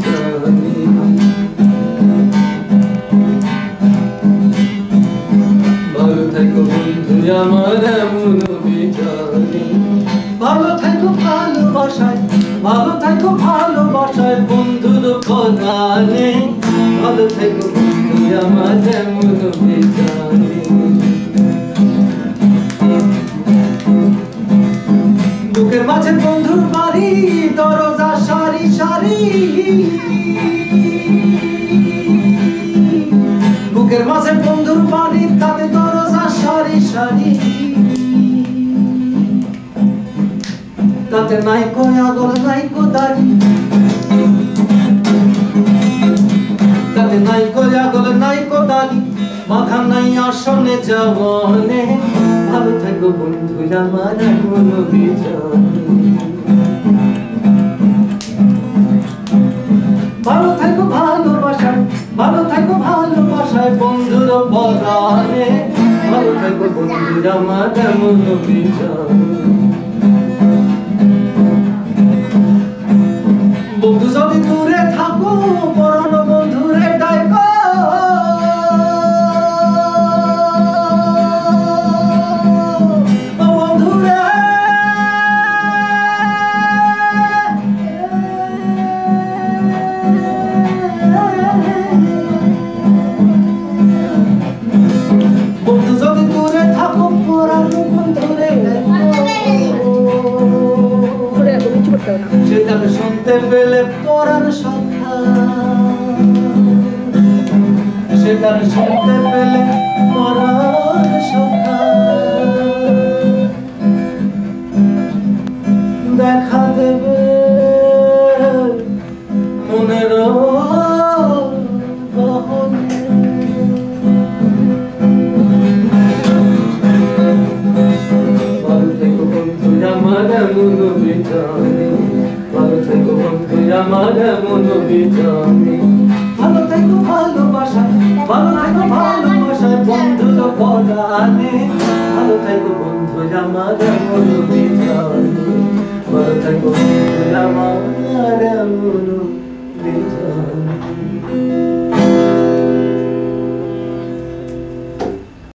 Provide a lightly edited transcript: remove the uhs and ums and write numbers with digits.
বিজানি। ভালো থেকো বন্ধু আমার এমন বিজানি। ভালো থেকো ভালোবাসায়, ভালো থেকো ভালোবাসায় বন্ধুর কথা নেই। ভালো থেকো বন্ধু আমার এমন বিজানি। বুকের মাঝে বন্ধুর বাড়ি, দরজা সারি সারি। বুকের মাঝে বন্ধুর বাড়ি, তাতে দরজা সারি সারি। তাতে নাই কো আগল নাই কো দাড়ি, তাতে নাই কো আগল নাই কো দাড়ি, মাথা নাই আসনে জওয়ানে। ভালো থেকো বন্ধু আমার এমন বিজানি। ভালো থেকো ভালোবাসায়, ভালো থেকো ভালোবাসায় বন্ধুর পরাণে। ভালো থেকো বন্ধু আমার এমন বিজানি। বন্ধু যদি দূরে থাকো, পরাণ বন্ধুরে ডাকো। বন্ধুরে বন্ধু যদি দূরে থাকো, পরাণ বন্ধুরে সেটা শুনতে পেলে পরাণ সখা, সেটা শুনতে পেলে পরাণ সখা। দেখা দেবে মনের গহনে। ভালো থেকো বন্ধু আমার এমন বিজানি। ভালো থেকো বন্ধু আমার এমন বিজানি। ভালো থেকো ভালোবাসায়, ভালো থেকো ভালোবাসায় বন্ধুর পরাণে। ভালো থেকো বন্ধু আমার এমন বিজানি।